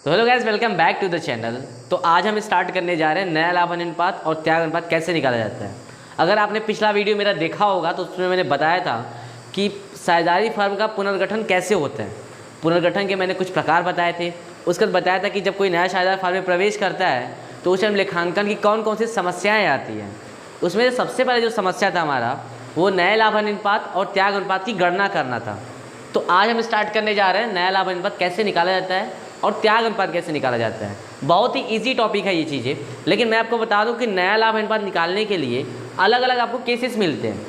तो hello guys, welcome back to the channel. तो आज हम स्टार्ट करने जा रहे हैं नया लाभ अनुपात और त्याग अनुपात कैसे निकाला जाता है। अगर आपने पिछला वीडियो मेरा देखा होगा तो उसमें मैंने बताया था कि साझेदारी फर्म का पुनर्गठन कैसे होता है। पुनर्गठन के मैंने कुछ प्रकार बताए थे। उसके बाद बताया था कि जब कोई नया साझेदार फर्म में प्रवेश करता है तो उस टाइम लेखांकन की कौन कौन सी समस्याएँ आती हैं। उसमें सबसे पहले जो समस्या था हमारा वो नए लाभ अनुपात और त्याग अनुपात की गणना करना था। तो आज हम स्टार्ट करने जा रहे हैं नया लाभ अनुपात कैसे निकाला जाता है और त्याग अनुपात कैसे निकाला जाता है। बहुत ही इजी टॉपिक है ये चीज़ें, लेकिन मैं आपको बता दूं कि नया लाभ अनुपात निकालने के लिए अलग अलग आपको केसेस मिलते हैं।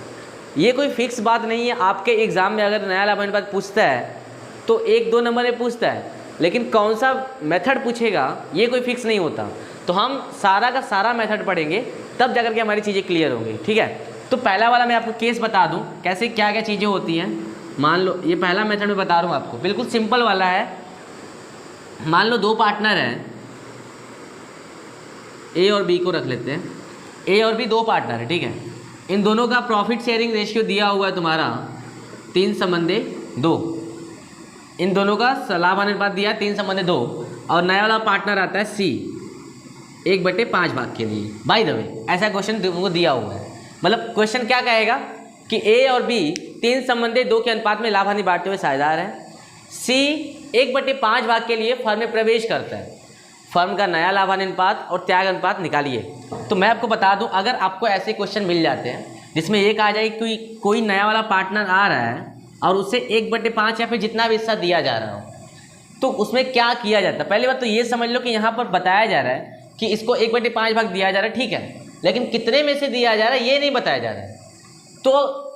ये कोई फिक्स बात नहीं है। आपके एग्ज़ाम में अगर नया लाभ अनुपात पूछता है तो 1-2 नंबर में पूछता है, लेकिन कौन सा मेथड पूछेगा ये कोई फिक्स नहीं होता। तो हम सारा का सारा मेथड पढ़ेंगे तब जाकर के हमारी चीज़ें क्लियर होंगी। ठीक है, तो पहला वाला मैं आपको केस बता दूँ कैसे क्या क्या चीज़ें होती हैं। मान लो ये पहला मेथड मैं बता रहा हूँ आपको, बिल्कुल सिंपल वाला है। मान लो 2 पार्टनर हैं, ए और बी को रख लेते हैं। ए और बी 2 पार्टनर है, ठीक है। इन दोनों का प्रॉफिट शेयरिंग रेशियो दिया हुआ है तुम्हारा 3:2। इन दोनों का लाभ अनुपात दिया 3:2 और नया वाला पार्टनर आता है सी 1/5 भाग के लिए। बाय द वे ऐसा क्वेश्चन तुमको दिया हुआ है। मतलब क्वेश्चन क्या कहेगा कि ए और बी 3:2 के अनुपात में लाभ हानि बांटते हुए साझेदार हैं। सी 1/5 भाग के लिए फर्म में प्रवेश करता है। फर्म का नया लाभ अनुपात और त्याग अनुपात निकालिए। तो मैं आपको बता दूं, अगर आपको ऐसे क्वेश्चन मिल जाते हैं जिसमें ये कहा जाए कि कोई नया वाला पार्टनर आ रहा है और उसे 1/5 या फिर जितना भी हिस्सा दिया जा रहा हो, तो उसमें क्या किया जाता है। पहली बात तो ये समझ लो कि यहाँ पर बताया जा रहा है कि इसको 1/5 भाग दिया जा रहा है, ठीक है, लेकिन कितने में से दिया जा रहा है ये नहीं बताया जा रहा है। तो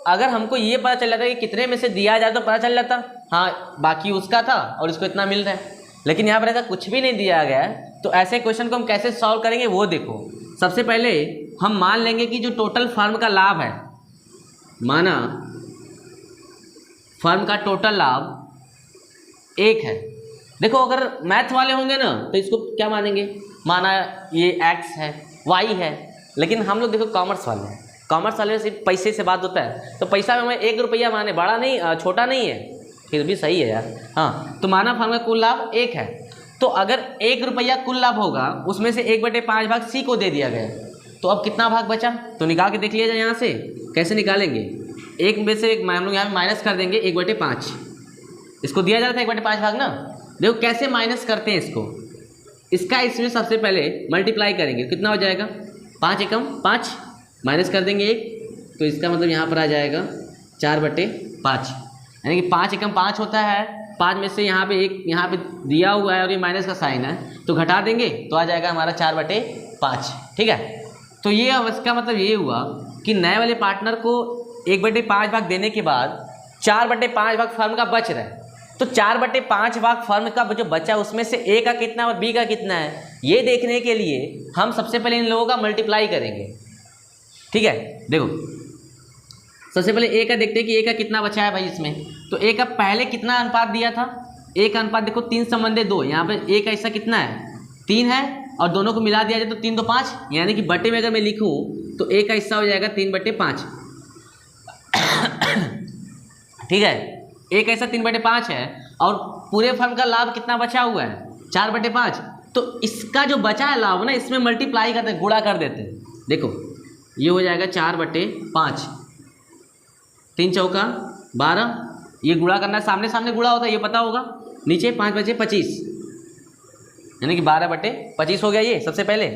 अगर हमको ये पता चल जाता है कि कितने में से दिया जाए तो पता चल जाता हाँ बाकी उसका था और इसको इतना मिल रहा है, लेकिन यहाँ पर ऐसा कुछ भी नहीं दिया गया है। तो ऐसे क्वेश्चन को हम कैसे सॉल्व करेंगे वो देखो। सबसे पहले हम मान लेंगे कि जो टोटल फर्म का लाभ है, माना फर्म का टोटल लाभ 1 है। देखो अगर मैथ वाले होंगे ना तो इसको क्या मानेंगे, माना ये x है y है, लेकिन हम लोग देखो कॉमर्स वाले हैं। कॉमर्स वाले सिर्फ पैसे से बात होता है, तो पैसा में हमें 1 रुपया माने, बड़ा नहीं छोटा नहीं है, फिर भी सही है यार। हाँ, तो माना फर्म का कुल लाभ 1 है, तो अगर 1 रुपया कुल लाभ होगा उसमें से 1/5 भाग सी को दे दिया गया, तो अब कितना भाग बचा तो निकाल के देख लिया जाए। यहाँ से कैसे निकालेंगे, 1 में से हम लोग यहाँ माइनस कर देंगे 1/5। इसको दिया जा रहा था 1/5 भाग ना। देखो कैसे माइनस करते हैं इसको, इसका इसमें सबसे पहले मल्टीप्लाई करेंगे, कितना हो जाएगा 5 एकम 5, माइनस कर देंगे 1, तो इसका मतलब यहाँ पर आ जाएगा 4/5, यानी कि 5 एकम 5 होता है। 5 में से यहाँ पे 1 यहाँ पे दिया हुआ है और ये माइनस का साइन है, तो घटा देंगे तो आ जाएगा हमारा 4/5। ठीक है, तो ये इसका मतलब ये हुआ कि नए वाले पार्टनर को 1/5 भाग देने के बाद 4/5 भाग फर्म का बच रहा है। तो 4/5 भाग फर्म का जो बचा उसमें से ए का कितना और बी का कितना है, ये देखने के लिए हम सबसे पहले इन लोगों का मल्टीप्लाई करेंगे। ठीक है, देखो सबसे पहले ए का देखते हैं कि ए का कितना बचा है भाई इसमें। तो ए का पहले कितना अनुपात दिया था, ए का अनुपात देखो 3:2। यहाँ पे ए का हिस्सा कितना है 3 है, और दोनों को मिला दिया जाए तो 3 2 5, यानी कि बटे में अगर मैं लिखूँ तो ए का हिस्सा हो जाएगा 3/5। ठीक है, ए का हिस्सा 3/5 है और पूरे फर्म का लाभ कितना बचा हुआ है 4/5। तो इसका जो बचा है लाभ ना, इसमें मल्टीप्लाई करते हैं, गुणा कर देते हैं। देखो ये हो जाएगा 4/5, 3 चौका 12, ये गुणा करना है, सामने सामने गुणा होता है ये पता होगा, नीचे 5/25, यानी कि 12/25 हो गया ये सबसे पहले।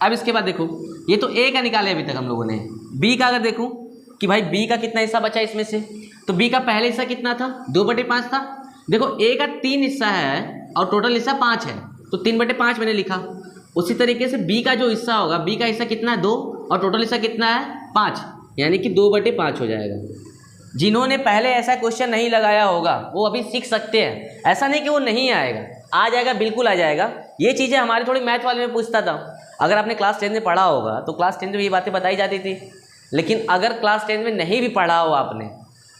अब इसके बाद देखो ये तो ए का निकाले अभी तक हम लोगों ने। बी का अगर देखूं कि भाई बी का कितना हिस्सा बचा इसमें से, तो बी का पहले हिस्सा कितना था 2/5 था। देखो ए का 3 हिस्सा है और टोटल हिस्सा 5 है, तो 3/5 मैंने लिखा। उसी तरीके से बी का जो हिस्सा होगा, बी का हिस्सा कितना है 2 और टोटल हिस्सा कितना है 5, यानी कि 2/5 हो जाएगा। जिन्होंने पहले ऐसा क्वेश्चन नहीं लगाया होगा वो अभी सीख सकते हैं, ऐसा नहीं कि वो नहीं आएगा, आ जाएगा, बिल्कुल आ जाएगा। ये चीज़ें हमारे थोड़ी मैथ वाले में पूछता था। अगर आपने क्लास 10 में पढ़ा होगा तो क्लास 10 में ये बातें बताई जाती थी, लेकिन अगर क्लास 10 में नहीं भी पढ़ा हो आपने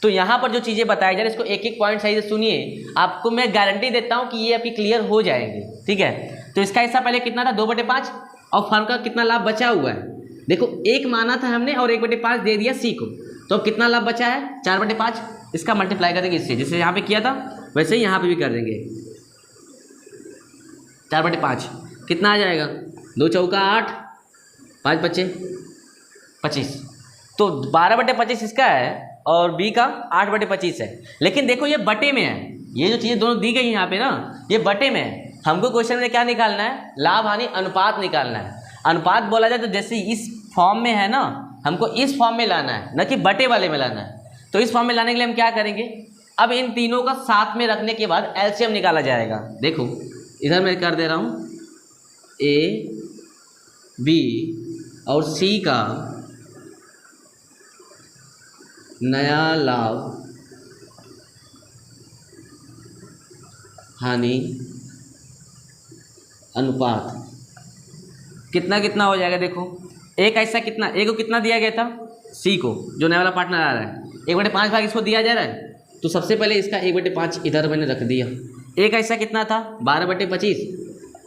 तो यहाँ पर जो चीज़ें बताई जा रही है इसको एक एक पॉइंट सही से सुनिए, आपको मैं गारंटी देता हूँ कि ये आपकी क्लियर हो जाएंगे। ठीक है, तो इसका हिस्सा पहले कितना था 2/5 और फर्म का कितना लाभ बचा हुआ है, देखो 1 माना था हमने और 1/5 दे दिया सी को, तो अब कितना लाभ बचा है 4/5। इसका मल्टीप्लाई कर देंगे इससे, जैसे यहाँ पे किया था वैसे ही यहाँ पे भी कर देंगे। 4/5 कितना आ जाएगा, 2 चौका 8, 5 बचे 25। तो 12/25 इसका है और बी का 8/25 है। लेकिन देखो ये बटे में है, ये जो चीज़ें दोनों दी गई हैं यहाँ पे ना, ये बटे में है। हमको क्वेश्चन में क्या निकालना है, लाभ हानि अनुपात निकालना है। अनुपात बोला जाए तो जैसे इस फॉर्म में है ना, हमको इस फॉर्म में लाना है, न कि बटे वाले में लाना है। तो इस फॉर्म में लाने के लिए हम क्या करेंगे, अब इन तीनों का साथ में रखने के बाद एलसीएम निकाला जाएगा। देखो इधर मैं कर दे रहा हूँ, ए बी और सी का नया लाभ हानि अनुपात कितना कितना हो जाएगा। देखो एक ऐसा कितना, ए को कितना दिया गया था, सी को जो नया वाला पार्टनर आ रहा है, 1/5 भाग इसको दिया जा रहा है। तो सबसे पहले इसका 1/5 इधर मैंने रख दिया। एक ऐसा कितना था 12/25,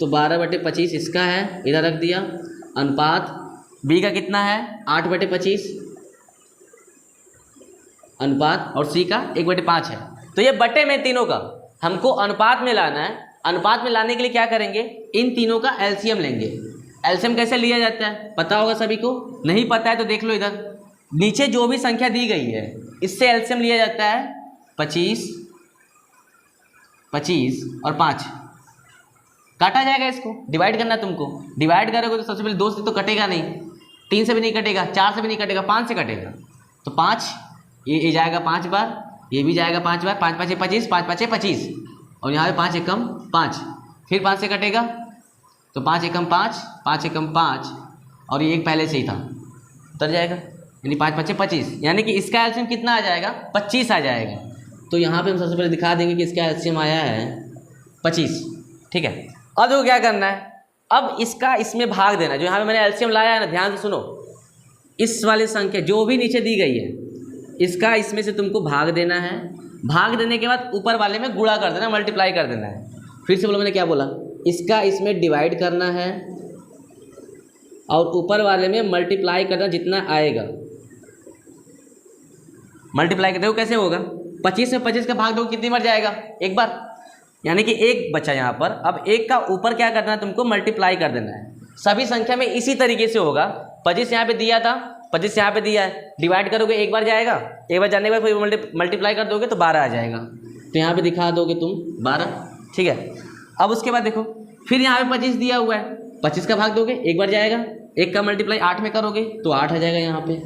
तो 12/25 इसका है, इधर रख दिया। अनुपात बी का कितना है 8/25 अनुपात, और सी का 1/5 है। तो ये बटे में तीनों का हमको अनुपात में लाना है। अनुपात में लाने के लिए क्या करेंगे, इन तीनों का एलसीएम लेंगे। एलसीएम कैसे लिया जाता है पता होगा सभी को, नहीं पता है तो देख लो इधर नीचे जो भी संख्या दी गई है इससे एलसीएम लिया जाता है 25, 25 और 5। काटा जाएगा, इसको डिवाइड करना है तुमको। डिवाइड करोगे तो सबसे पहले 2 से तो कटेगा नहीं, 3 से भी नहीं कटेगा, 4 से भी नहीं कटेगा, 5 से कटेगा। तो 5 ये जाएगा 5 बार, ये भी जाएगा 5 बार, 5 5 25, 5 5 25, और यहाँ पे 5 एकम 5, फिर 5 से कटेगा तो 5 एकम 5, 5 एकम 5, और ये एक पहले से ही था, उतर जाएगा, यानी 5 5 25, यानी कि इसका एलसीएम कितना आ जाएगा 25 आ जाएगा। तो यहाँ पे हम सबसे पहले दिखा देंगे कि इसका एलसीएम आया है 25। ठीक है, अब देखो क्या करना है, अब इसका इसमें भाग देना। जो यहाँ पे मैंने एलसीएम लाया है ना, ध्यान से सुनो, इस वाली संख्या जो भी नीचे दी गई है इसका इसमें से तुमको भाग देना है। भाग देने के बाद ऊपर वाले में गुणा कर देना, मल्टीप्लाई कर देना है। फिर से बोलो मैंने क्या बोला, इसका इसमें डिवाइड करना है और ऊपर वाले में मल्टीप्लाई करना, जितना आएगा मल्टीप्लाई कर। देखो कैसे होगा, 25 में 25 का भाग दो कितनी बार जाएगा, एक बार, यानी कि एक बचा यहाँ पर। अब एक का ऊपर क्या करना है, तुमको मल्टीप्लाई कर देना है। सभी संख्या में इसी तरीके से होगा। 25 यहाँ पे दिया था, 25 यहाँ पे दिया है, डिवाइड करोगे एक बार जाएगा, एक बार जाने के बाद फिर मल्टीप्लाई कर दोगे तो 12 आ जाएगा। तो यहाँ पे दिखा दोगे तुम 12। ठीक है, अब उसके बाद देखो फिर यहाँ पे 25 दिया हुआ है, 25 का भाग दोगे एक बार जाएगा, एक का मल्टीप्लाई 8 में करोगे तो 8 आ जाएगा यहाँ पे।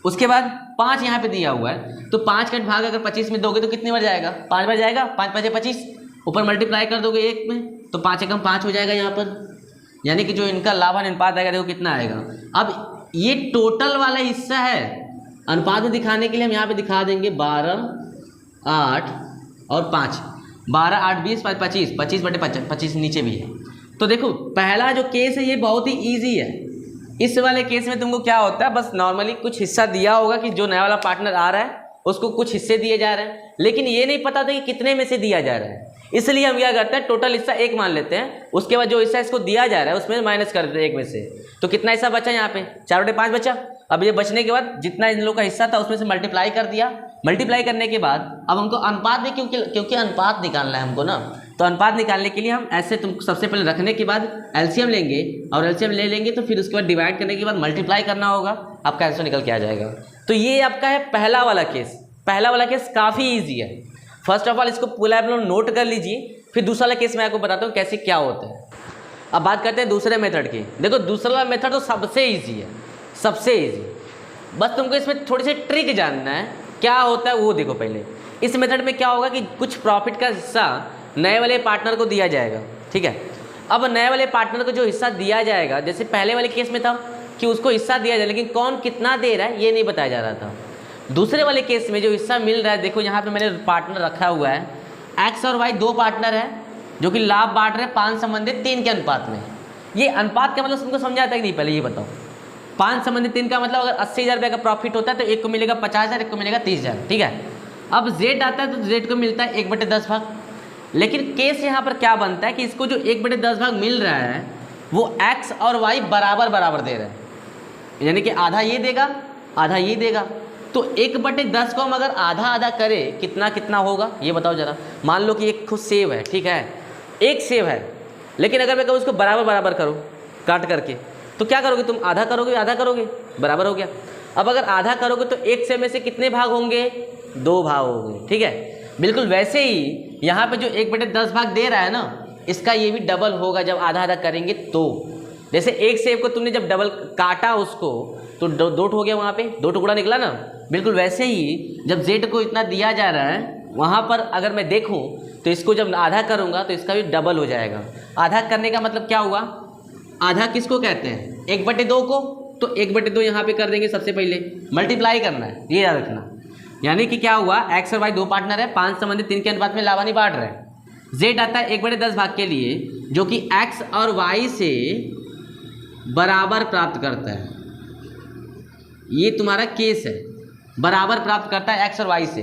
उसके बाद 5 यहाँ पे दिया हुआ है, तो 5 का भाग अगर 25 में दोगे तो कितनी बार जाएगा, 5 बार जाएगा, 5 5 25, ऊपर मल्टीप्लाई कर दोगे एक में तो 5 एकम 5 हो जाएगा यहाँ पर। यानी कि जो इनका लाभ अनुपात आएगा देखो कितना आएगा। अब ये टोटल वाला हिस्सा है, अनुपात में दिखाने के लिए हम यहाँ पे दिखा देंगे 12, 8 और 5, 12 8 20 5 25, 25/25 नीचे भी है। तो देखो पहला जो केस है ये बहुत ही ईजी है। इस वाले केस में तुमको क्या होता है, बस नॉर्मली कुछ हिस्सा दिया होगा कि जो नया वाला पार्टनर आ रहा है उसको कुछ हिस्से दिए जा रहे हैं, लेकिन ये नहीं पता था कि कितने में से दिया जा रहा है। इसलिए हम क्या करते हैं, टोटल हिस्सा 1 मान लेते हैं, उसके बाद जो हिस्सा इसको दिया जा रहा है उसमें माइनस कर देते हैं 1 में से। तो कितना हिस्सा बचा यहाँ पे, 4/5 बचा। अब ये बचने के बाद जितना इन लोगों का हिस्सा था उसमें से मल्टीप्लाई कर दिया। मल्टीप्लाई करने के बाद अब हमको अनुपात भी, क्योंकि अनुपात निकालना है हमको ना, तो अनुपात निकालने के लिए हम ऐसे तुम सबसे पहले रखने के बाद एलसीएम लेंगे, और एलसीएम ले लेंगे तो फिर उसके बाद डिवाइड करने के बाद मल्टीप्लाई करना होगा, आपका आंसर निकल के आ जाएगा। तो ये आपका है पहला वाला केस। पहला वाला केस काफ़ी ईजी है। फर्स्ट ऑफ ऑल इसको पूरा आप लोग नोट कर लीजिए, फिर दूसरा वाला केस मैं आपको बताता हूँ कैसे क्या होता है। अब बात करते हैं दूसरे मेथड की। देखो दूसरा मेथड तो सबसे ईजी है, सबसे ईजी। बस तुमको इसमें थोड़ी सी ट्रिक जानना है, क्या होता है वो देखो। पहले इस मेथड में क्या होगा कि कुछ प्रॉफिट का हिस्सा नए वाले पार्टनर को दिया जाएगा। ठीक है, अब नए वाले पार्टनर को जो हिस्सा दिया जाएगा, जैसे पहले वाले केस में था कि उसको हिस्सा दिया जाए, लेकिन कौन कितना दे रहा है ये नहीं बताया जा रहा था। दूसरे वाले केस में जो हिस्सा मिल रहा है, देखो यहाँ पे मैंने पार्टनर रखा हुआ है, एक्स और वाई 2 पार्टनर है जो कि लाभ बांट रहे हैं 5 संबंधित 3 के अनुपात में। ये अनुपात का मतलब तुमको समझ आता है कि नहीं, पहले ये बताओ। 5 संबंधित 3 का मतलब अगर 80,000 रुपये का प्रॉफिट होता है तो एक को मिलेगा 50,000, एक को मिलेगा 30,000। ठीक है, अब जेड आता है तो जेड को मिलता है 1/10 भाग। लेकिन केस यहाँ पर क्या बनता है कि इसको जो 1/10 भाग मिल रहा है वो एक्स और वाई बराबर बराबर दे रहे हैं, यानी कि आधा ये देगा आधा ये देगा। तो 1/10 को हम अगर आधा आधा करें कितना कितना होगा ये बताओ जरा। मान लो कि एक खुद सेब है, ठीक है, एक सेब है, लेकिन अगर मैं कहूँ इसको बराबर बराबर करो काट करके, तो क्या करोगे तुम? आधा करोगे, आधा करोगे, बराबर हो गया। अब अगर आधा करोगे तो एक सेब में से कितने भाग होंगे? 2 भाग होंगे, ठीक है। बिल्कुल वैसे ही यहाँ पे जो 1/10 भाग दे रहा है ना, इसका ये भी डबल होगा जब आधा आधा करेंगे तो। जैसे एक सेब को तुमने जब डबल काटा उसको तो 2 हो गया, वहाँ पे 2 टुकड़ा निकला ना। बिल्कुल वैसे ही जब जेड को इतना दिया जा रहा है, वहाँ पर अगर मैं देखूँ तो इसको जब आधा करूँगा तो इसका भी डबल हो जाएगा। आधा करने का मतलब क्या हुआ? आधा किसको कहते हैं? 1/2 को। तो 1/2 यहाँ पे कर देंगे, सबसे पहले मल्टीप्लाई करना है, ये याद रखना। यानी कि क्या हुआ, एक्स और वाई 2 पार्टनर है, 5 संबंधित 3 के अनुपात में लावा नहीं बांट रहे। जेड आता है 1/10 भाग के लिए, जो कि एक्स और वाई से बराबर प्राप्त करता है। ये तुम्हारा केस है, बराबर प्राप्त करता है एक्स और वाई से।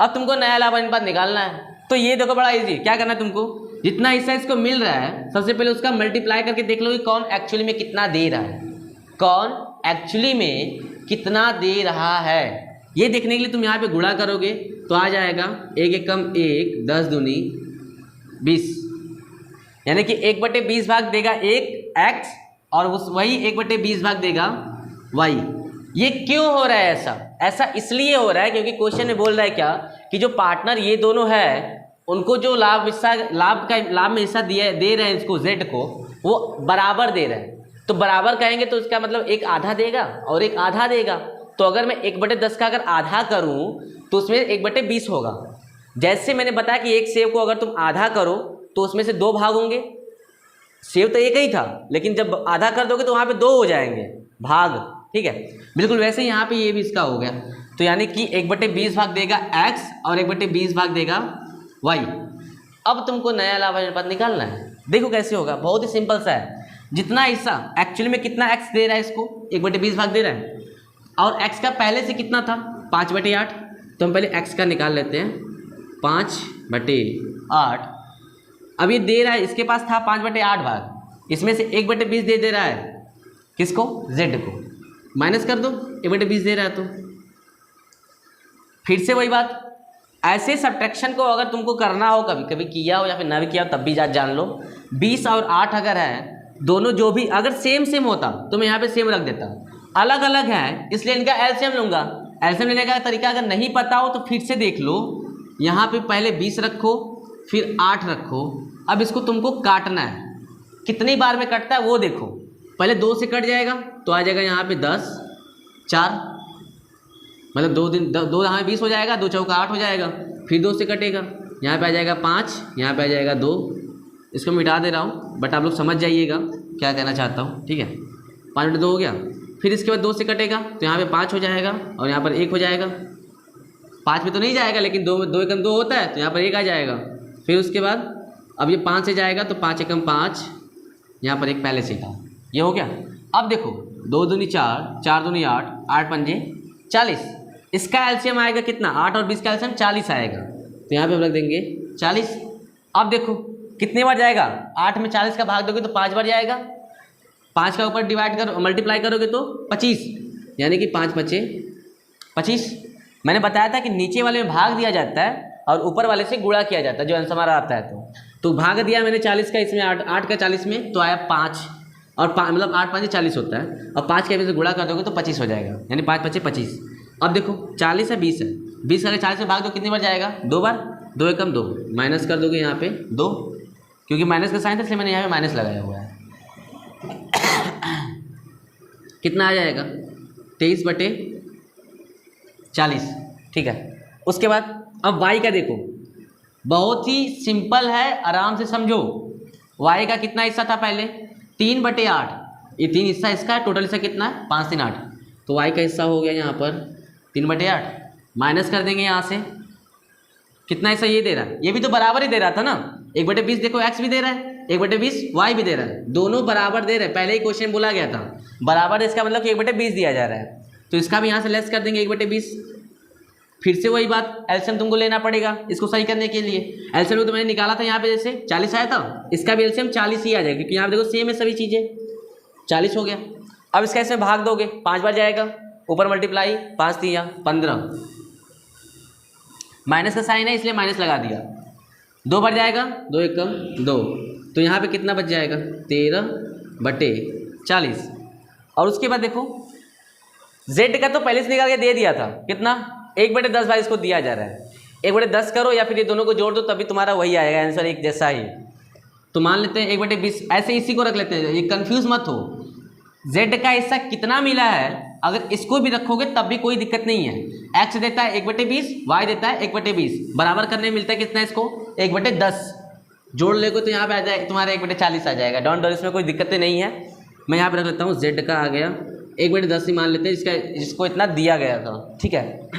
अब तुमको नया लाभ अनुपात निकालना है, तो ये देखो बड़ा इजी, क्या करना है तुमको, जितना हिस्सा इसको मिल रहा है सबसे पहले उसका मल्टीप्लाई करके देख लो कि कौन एक्चुअली में कितना दे रहा है, कौन एक्चुअली में कितना दे रहा है। ये देखने के लिए तुम यहाँ पे गुणा करोगे तो आ जाएगा 1 एकम 1, 10 दूनी 20, यानी कि 1/20 भाग देगा एक एक्स और उस वही 1/20 भाग देगा वाई। ये क्यों हो रहा है ऐसा? ऐसा इसलिए हो रहा है क्योंकि क्वेश्चन में बोल रहा है क्या कि जो पार्टनर ये दोनों है उनको जो लाभ में हिस्सा दे रहे हैं इसको जेड को, वो बराबर दे रहे हैं। तो बराबर कहेंगे तो इसका मतलब एक आधा देगा और एक आधा देगा। तो अगर मैं 1/10 का अगर आधा करूं तो उसमें 1/20 होगा। जैसे मैंने बताया कि एक सेब को अगर तुम आधा करो तो उसमें से 2 भाग होंगे। सेब तो एक ही था, लेकिन जब आधा कर दोगे तो वहाँ पे 2 हो जाएंगे भाग, ठीक है। बिल्कुल वैसे यहाँ पे ये भी इसका हो गया। तो यानी कि 1/20 भाग देगा एक्स और 1/20 भाग देगा वाई। अब तुमको नया लाभ अनुपात निकालना है। देखो कैसे होगा, बहुत ही सिंपल सा है। जितना हिस्सा एक्चुअली में कितना एक्स दे रहा है इसको, 1/20 भाग दे रहा है, और एक्स का पहले से कितना था 5/8। तो हम पहले एक्स का निकाल लेते हैं, 5/8। अब ये दे रहा है, इसके पास था 5/8 भाग, इसमें से 1/20 दे रहा है किसको? जेड को। माइनस कर दो, 1/20 दे रहा है तो फिर से वही बात। ऐसे सब्ट्रैक्शन को अगर तुमको करना हो, कभी कभी किया हो या फिर ना भी किया हो, तब भी जान लो। 20 और 8 अगर है, दोनों जो भी अगर सेम होता तो मैं यहाँ पे सेम रख देता। अलग अलग है इसलिए इनका एलसीएम लूँगा। एलसीएम लेने का तरीका अगर नहीं पता हो तो फिर से देख लो। यहाँ पे पहले 20 रखो, फिर 8 रखो। अब इसको तुमको काटना है, कितनी बार में कटता है वो देखो। पहले 2 से कट जाएगा तो आ जाएगा यहाँ पे 10, 4, मतलब 2 यहाँ 20 हो जाएगा, 2 चौका 8 हो जाएगा। फिर 2 से कटेगा, यहाँ पे आ जाएगा 5, यहाँ पे आ जाएगा 2। इसको मिटा दे रहा हूँ बट आप लोग समझ जाइएगा क्या कहना चाहता हूँ, ठीक है। 5/2 हो गया। फिर इसके बाद 2 से कटेगा तो यहाँ पे 5 हो जाएगा और यहाँ पर 1 हो जाएगा। 5 में तो नहीं जाएगा, लेकिन 2 एकम 2 होता है तो यहाँ पर 1 आ जाएगा। फिर उसके बाद अब ये 5 से जाएगा तो 5 एकम 5, यहाँ पर 1 पहले से था, ये हो गया। अब देखो 2 दूनी 4, 4 दूनी 8, 8 पंजे 40। इसका एलसीएम आएगा कितना? 8 और 20 का एलसीएम 40 आएगा, तो यहाँ पे हम रख देंगे 40। अब देखो कितने बार जाएगा? 8 में 40 का भाग दोगे तो 5 बार जाएगा। 5 का ऊपर डिवाइड करो, मल्टीप्लाई करोगे तो 25, यानी कि 5 5 25। मैंने बताया था कि नीचे वाले में भाग दिया जाता है और ऊपर वाले से गुणा किया जाता है, जो आंसर हमारा आता है। तो भाग दिया मैंने 40 का, इसमें 8 का 40 में, तो आया 5 और 5 मतलब 8 5 40 होता है, और 5 के में से गुणा कर दोगे तो 25 हो जाएगा, यानी 5 5 25। अब देखो 40 है 20 है, 20 का 40 में भाग दो कितनी बार जाएगा? 2 बार। 2 एकम 2, माइनस कर दोगे यहाँ पे 2, क्योंकि माइनस का साइन था इसलिए मैंने यहाँ पे माइनस लगाया हुआ है। कितना आ जाएगा? 23/40, ठीक है। उसके बाद अब y का देखो, बहुत ही सिंपल है, आराम से समझो। y का कितना हिस्सा था पहले? 3/8। ये 3 हिस्सा इसका है, टोटल हिस्सा कितना है? 5 3 8। तो y का हिस्सा हो गया यहाँ पर 3/8। माइनस कर देंगे यहाँ से, कितना हिस्सा ये दे रहा है? ये भी तो बराबर ही दे रहा था ना। 1/20 देखो x भी दे रहा है, 1/20 y भी दे रहा है, दोनों बराबर दे रहे हैं। पहले ही क्वेश्चन बोला गया था बराबर, इसका मतलब कि 1/20 दिया जा रहा है, तो इसका भी यहाँ से लेस कर देंगे 1/20। फिर से वही बात, एलसीएम तुमको लेना पड़ेगा इसको सही करने के लिए। एलसीएम तो मैंने निकाला था यहाँ पे, जैसे 40 आया था, इसका भी एलसीएम 40 ही आ जाएगा, क्योंकि यहाँ पे देखो सेम है सभी चीज़ें। 40 हो गया। अब इसका इसमें भाग दोगे, 5 बार जाएगा, ऊपर मल्टीप्लाई, 5 3 15, माइनस का साइन है इसलिए माइनस लगा दिया। 2 बढ़ जाएगा, 2 एकम 2, तो यहाँ पे कितना बच जाएगा 13/40। और उसके बाद देखो z का तो पहले से निकाल के दे दिया था, कितना 1/10 भाई इसको दिया जा रहा है, 1/10 करो या फिर ये दोनों को जोड़ दो तभी तुम्हारा वही आएगा आंसर एक जैसा ही। तो मान लेते हैं 1/20, ऐसे इसी को रख लेते हैं, ये कंफ्यूज मत हो। z का हिस्सा कितना मिला है अगर इसको भी रखोगे तब भी कोई दिक्कत नहीं है। x देता है 1/20, y देता है 1/20, बराबर करने में मिलता है कितना इसको 1/10, जोड़ लेगे तो यहाँ पे आ जाएगा तुम्हारा 1/40 आ जाएगा। डोंट वरी, इसमें कोई दिक्कतें नहीं है। मैं यहाँ पे रख लेता हूँ z का आ गया 1/10 ही मान लेते हैं, इसको इतना दिया गया था, ठीक है।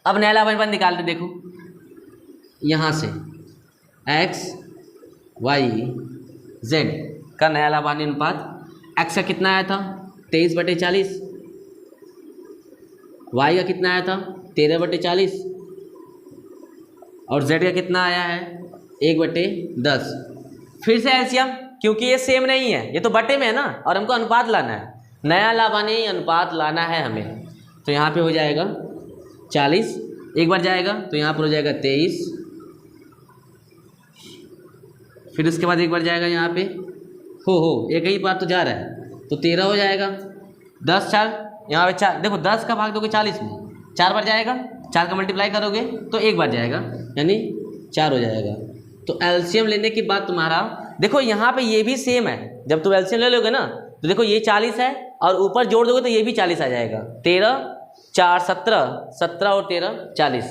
अब नया लाभांश निकालते, देखो यहाँ से x y z का नया लाभांश अनुपात, x का कितना आया था 23/40, y का कितना आया था 13/40 और z का कितना आया है 1/10। फिर से एलसीएम, क्योंकि ये सेम नहीं है, ये तो बटे में है ना, और हमको अनुपात लाना है, नया लाभांश अनुपात लाना है हमें। तो यहाँ पे हो जाएगा 40, एक बार जाएगा तो यहाँ पर हो जाएगा 23, फिर उसके बाद एक बार जाएगा यहाँ पे एक ही बार तो जा रहा है तो 13 हो जाएगा, 10 4 यहाँ पे 4, देखो 10 का भाग दोगे 40 में, 4 बार जाएगा, 4 का मल्टीप्लाई करोगे तो एक बार जाएगा यानी 4 हो जाएगा। तो एलसीएम लेने के बाद तुम्हारा देखो यहाँ पे ये भी सेम है, जब तुम एलसीएम ले लोगे ना तो देखो ये 40 है और ऊपर जोड़ दोगे तो ये भी 40 आ जाएगा, 13 4 17, 17 और 13 40,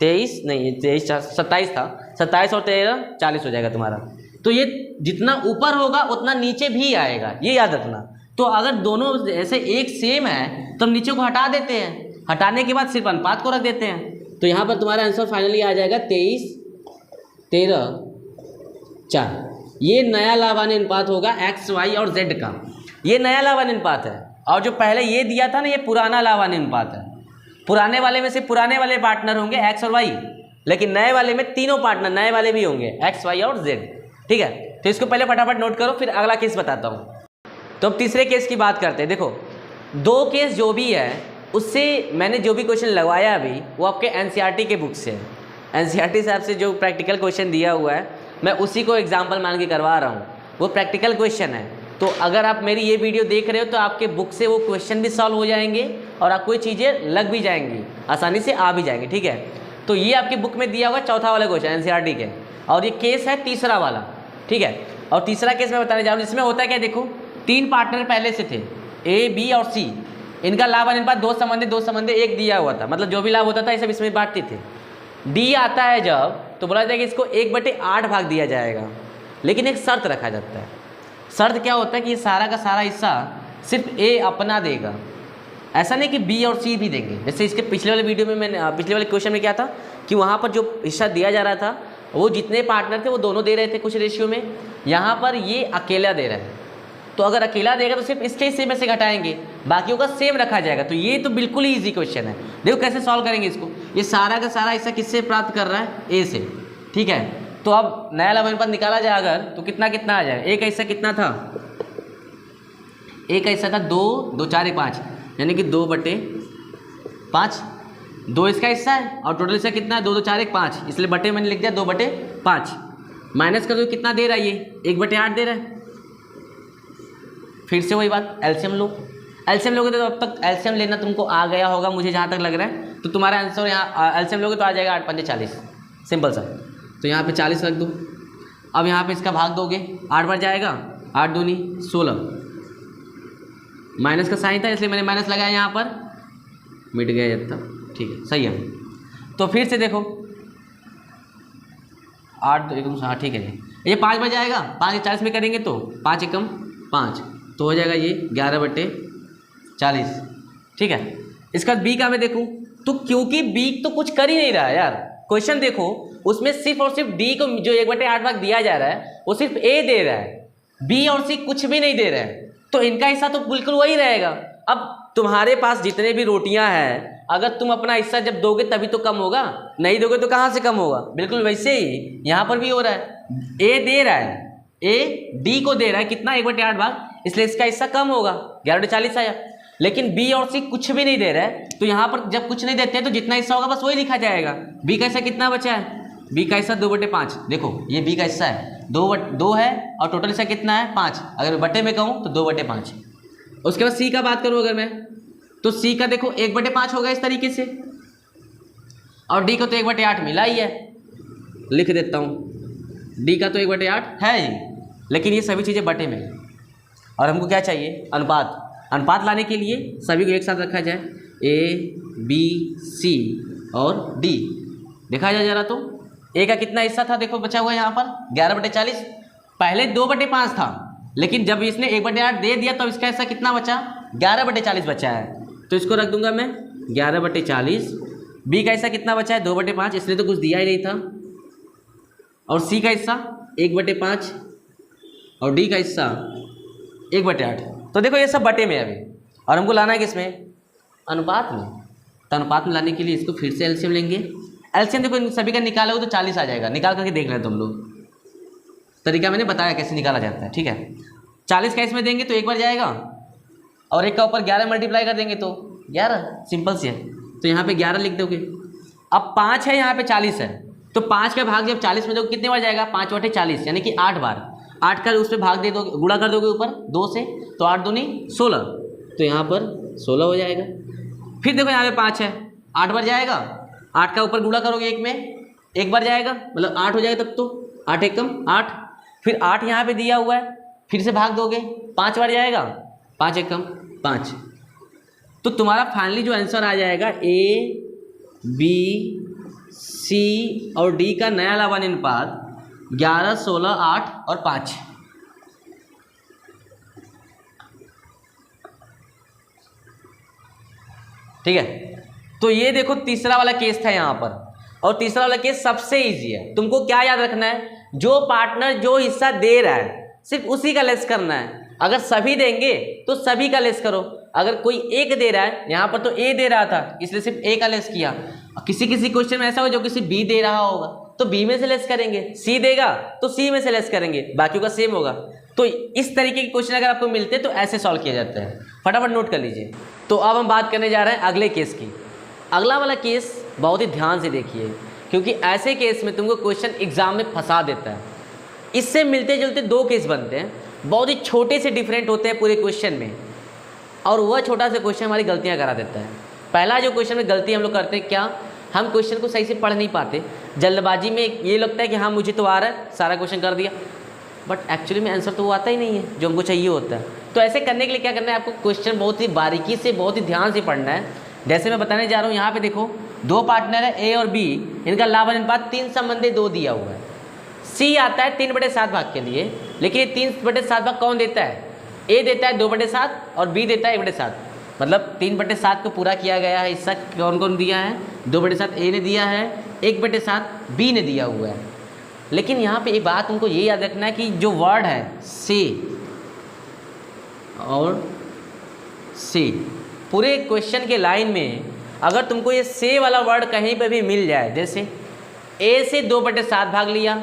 23 नहीं 23 4 27 था, 27 और 13 40 हो जाएगा तुम्हारा। तो ये जितना ऊपर होगा उतना नीचे भी आएगा, ये याद रखना। तो अगर दोनों ऐसे एक सेम है तो हम नीचे को हटा देते हैं, हटाने के बाद सिर्फ अनुपात को रख देते हैं। तो यहाँ पर तुम्हारा आंसर फाइनली आ जाएगा 23 13 4। ये नया लाभांश अनुपात होगा एक्स वाई और जेड का, ये नया लाभांश अनुपात है। और जो पहले ये दिया था ना ये पुराना लाभांश अनुपात है। पुराने वाले में से पुराने वाले पार्टनर होंगे एक्स और वाई, लेकिन नए वाले में तीनों पार्टनर नए वाले भी होंगे एक्स वाई और जेड, ठीक है। तो इसको पहले फटाफट नोट करो, फिर अगला केस बताता हूँ। तो अब तीसरे केस की बात करते हैं। देखो 2 केस जो भी है उससे मैंने जो भी क्वेश्चन लगवाया अभी वो आपके एनसीईआरटी के बुक से है। एनसीईआरटी साहब से जो प्रैक्टिकल क्वेश्चन दिया हुआ है मैं उसी को एग्जाम्पल मान के करवा रहा हूँ, वो प्रैक्टिकल क्वेश्चन है। तो अगर आप मेरी ये वीडियो देख रहे हो तो आपके बुक से वो क्वेश्चन भी सॉल्व हो जाएंगे और आपको ये चीज़ें लग भी जाएंगी, आसानी से आ भी जाएंगे, ठीक है। तो ये आपके बुक में दिया हुआ चौथा वाला क्वेश्चन एनसीईआरटी के, और ये केस है तीसरा वाला, ठीक है। और तीसरा केस मैं बताने जा रहा हूँ, इसमें होता है क्या, देखो 3 पार्टनर पहले से थे ए बी और सी, इनका लाभ अनुपात 2 संबंधी 1 दिया हुआ था, मतलब जो भी लाभ होता था ये सब इसमें बांटते थे। डी आता है जब तो बोला जाएगा इसको 1/8 भाग दिया जाएगा, लेकिन एक शर्त रखा जाता है। शर्त क्या होता है कि ये सारा का सारा हिस्सा सिर्फ ए अपना देगा, ऐसा नहीं कि बी और सी भी देंगे। जैसे इसके पिछले वाले वीडियो में मैंने पिछले वाले क्वेश्चन में क्या था कि वहाँ पर जो हिस्सा दिया जा रहा था वो जितने पार्टनर थे वो दोनों दे रहे थे कुछ रेशियो में, यहाँ पर ये अकेला दे रहा है। तो अगर अकेला देगा तो सिर्फ इसके हिस्से में से घटाएंगे, बाकियों का सेम रखा जाएगा। तो ये तो बिल्कुल ही ईजी क्वेश्चन है। देखो कैसे सॉल्व करेंगे इसको, ये सारा का सारा हिस्सा किससे प्राप्त कर रहा है, ए से, ठीक है। तो अब नया लाभ अनुपात निकाला जाए अगर तो कितना कितना आ जाएगा, एक हिस्सा कितना था, एक हिस्सा था 2 2 4 1 5, यानी कि 2/5, 2 इसका हिस्सा है और टोटल हिस्सा कितना है 2 2 4 1 5, इसलिए बटे मैंने लिख दिया 2/5। माइनस कर दो कितना दे रहा है, ये 1/8 दे रहा है। फिर से वही बात, एलसीएम लो, एलसीएम लोगे तो अब तक एलसीएम लेना तुमको आ गया होगा मुझे जहाँ तक लग रहा है। तो तुम्हारा आंसर यहाँ एलसीएम लोगे तो आ जाएगा 8 5 40, सिंपल सा। तो यहाँ पे 40 रख दो। अब यहाँ पे इसका भाग दोगे, 8 बार जाएगा, 8 दूनी 16, माइनस का साइन था इसलिए मैंने माइनस लगाया यहाँ पर, मिट गया जब तक, ठीक है, सही है। तो फिर से देखो 8 2 1 हाँ ठीक है, ये 5 बार जाएगा, 5 40 में करेंगे तो 5 एकम 5, तो हो जाएगा ये 11/40, ठीक है। इसका बी का मैं देखूँ तो क्योंकि बी तो कुछ कर ही नहीं रहा है यार, क्वेश्चन देखो उसमें सिर्फ और सिर्फ डी को जो 1/8 भाग दिया जा रहा है वो सिर्फ ए दे रहा है, बी और सी कुछ भी नहीं दे रहा है, तो इनका हिस्सा तो बिल्कुल वही रहेगा। अब तुम्हारे पास जितने भी रोटियां हैं अगर तुम अपना हिस्सा जब दोगे तभी तो कम होगा, नहीं दोगे तो कहाँ से कम होगा। बिल्कुल वैसे ही यहाँ पर भी हो रहा है, ए दे रहा है, ए डी को दे रहा है कितना 1/8 भाग, इसलिए इसका हिस्सा कम होगा 11/40 आया। लेकिन बी और सी कुछ भी नहीं दे रहा है, तो यहाँ पर जब कुछ नहीं देते हैं तो जितना हिस्सा होगा बस वही लिखा जाएगा। बी का हिस्सा कितना बचा है बी का हिस्सा 2/5, देखो ये बी का हिस्सा है, दो है और टोटल हिस्सा कितना है 5, अगर मैं बटे में कहूँ तो 2/5। उसके बाद सी का बात करूँ अगर मैं, तो सी का देखो 1/5 होगा इस तरीके से, और डी को तो 1/8 मिला ही है, लिख देता हूँ डी का तो 1/8 है ही, लेकिन ये सभी चीज़ें बटे में, और हमको क्या चाहिए अनुपात लाने के लिए सभी को एक साथ रखा जाए, ए बी सी और डी। देखा जाए जरा तो ए का कितना हिस्सा था, देखो बचा हुआ है यहाँ पर 11/40, पहले 2/5 था, लेकिन जब इसने 1/8 दे दिया तो इसका हिस्सा कितना बचा, 11/40 बचा है, तो इसको रख दूंगा मैं 11/40। बी का हिस्सा कितना बचा है 2/5, इसने तो कुछ दिया ही नहीं था, और सी का हिस्सा 1/5 और डी का हिस्सा 1/8। तो देखो ये सब बटे में अभी, और हमको लाना है किसमें, अनुपात में। तो अनुपात में लाने के लिए इसको फिर से एलसीएम लेंगे। एलसीएम देखो इन सभी का निकालोगे तो 40 आ जाएगा, निकाल करके देख लें तुम लोग, तरीका मैंने बताया कैसे निकाला जाता है, ठीक है। 40 का इसमें देंगे तो एक बार जाएगा, और एक का ऊपर 11 मल्टीप्लाई कर देंगे तो 11, सिंपल से है, तो यहाँ पे 11 लिख दोगे। अब 5 है यहाँ पे 40 है, तो 5 का भाग जब 40 में दोगे कितने बार जाएगा, 5/40 यानी कि 8 बार, 8 का उस पर भाग दे दोगे, गुणा कर दोगे ऊपर 2 से, तो 8 दूनी 16, तो यहाँ पर 16 हो जाएगा। फिर देखो यहाँ पे 5 है, 8 बार जाएगा, 8 का ऊपर गुणा करोगे एक में, एक बार जाएगा, मतलब 8 हो जाएगा तब तो, 8 एकम 8, फिर 8 यहाँ पे दिया हुआ है, फिर से भाग दोगे, 5 बार जाएगा, 5 एकम 5, तो तुम्हारा फाइनली जो आंसर आ जाएगा ए बी सी और डी का नया लवान अनुपात 11, 16, 8 और 5। ठीक है, तो ये देखो तीसरा वाला केस था यहाँ पर, और तीसरा वाला केस सबसे इजी है। तुमको क्या याद रखना है, जो पार्टनर जो हिस्सा दे रहा है सिर्फ उसी का लेस करना है, अगर सभी देंगे तो सभी का लेस करो। अगर कोई एक दे रहा है, यहाँ पर तो ए दे रहा था इसलिए सिर्फ ए का लेस किया, किसी किसी क्वेश्चन में ऐसा होगा जो किसी बी दे रहा होगा तो बी में से लेस करेंगे, सी देगा तो सी में से लेस करेंगे, बाकियों का सेम होगा। तो इस तरीके के क्वेश्चन अगर आपको मिलते हैं तो ऐसे सॉल्व किया जाता है, फटाफट नोट कर लीजिए। तो अब हम बात करने जा रहे हैं अगले केस की। अगला वाला केस बहुत ही ध्यान से देखिए, क्योंकि ऐसे केस में तुमको क्वेश्चन एग्जाम में फंसा देता है। इससे मिलते जुलते दो केस बनते हैं, बहुत ही छोटे से डिफरेंट होते हैं पूरे क्वेश्चन में, और वह छोटा सा क्वेश्चन हमारी गलतियां करा देता है। पहला जो क्वेश्चन में गलती हम लोग करते हैं, क्या हम क्वेश्चन को सही से पढ़ नहीं पाते, जल्दबाजी में ये लगता है कि हाँ मुझे तो आ रहा है, सारा क्वेश्चन कर दिया, बट एक्चुअली में आंसर तो वो आता ही नहीं है जो हमको चाहिए होता है। तो ऐसे करने के लिए क्या करना है, आपको क्वेश्चन बहुत ही बारीकी से बहुत ही ध्यान से पढ़ना है। जैसे मैं बताने जा रहा हूँ, यहाँ पे देखो दो पार्टनर है ए और बी, इनका लाभ अनुपात 3:2 दिया हुआ है। सी आता है 3/7 भाग के लिए, लेकिन ये 3/7 भाग कौन देता है, ए देता है 2/7 और बी देता है 1/7, मतलब 3/7 को पूरा किया गया है। हिस्सा कौन कौन दिया है, 2/7 ए ने दिया है, 1/7 बी ने दिया हुआ है। लेकिन यहाँ पे एक बात तुमको ये याद रखना है कि जो वर्ड है से और से, पूरे क्वेश्चन के लाइन में अगर तुमको ये से वाला वर्ड कहीं पे भी मिल जाए, जैसे ए से 2/7 भाग लिया,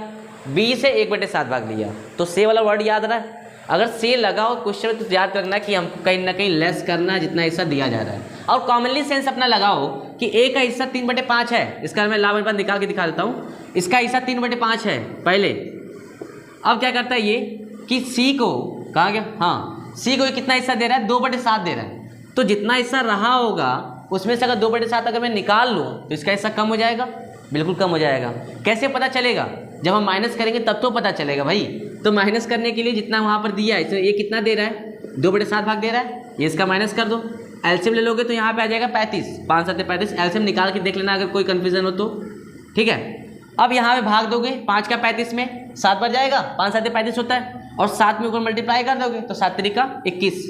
बी से 1/7 भाग लिया, तो से वाला वर्ड याद रहा है। अगर से लगा हो क्वेश्चन में तो याद करना कि हमको कहीं ना कहीं लेस करना है जितना हिस्सा दिया जा रहा है। और कॉमनली सेंस अपना लगाओ कि ए का हिस्सा 3/5 है, इसका मैं लाभ अनुपात निकाल के दिखा देता हूँ। इसका हिस्सा 3/5 है पहले। अब क्या करता है ये कि सी को कहा गया, हाँ सी को कितना हिस्सा दे रहा है, 2/7 दे रहा है। तो जितना हिस्सा रहा होगा उसमें से अगर 2/7 अगर मैं निकाल लूँ तो इसका हिस्सा कम हो जाएगा, बिल्कुल कम हो जाएगा। कैसे पता चलेगा, जब हम माइनस करेंगे तब तो पता चलेगा भाई। तो माइनस करने के लिए जितना वहाँ पर दिया है, ये कितना दे रहा है, 2/7 भाग दे रहा है, ये इसका माइनस कर दो। एलसीएम ले लोगे तो यहाँ पे आ जाएगा 35, 5 7 35। एलसीएम निकाल के देख लेना अगर कोई कन्फ्यूजन हो तो, ठीक है। अब यहाँ पे भाग दोगे 5 का 35 में 7 बार जाएगा, 5 7 35 होता है, और 7 में ऊपर मल्टीप्लाई कर दोगे तो 7 3 का 21।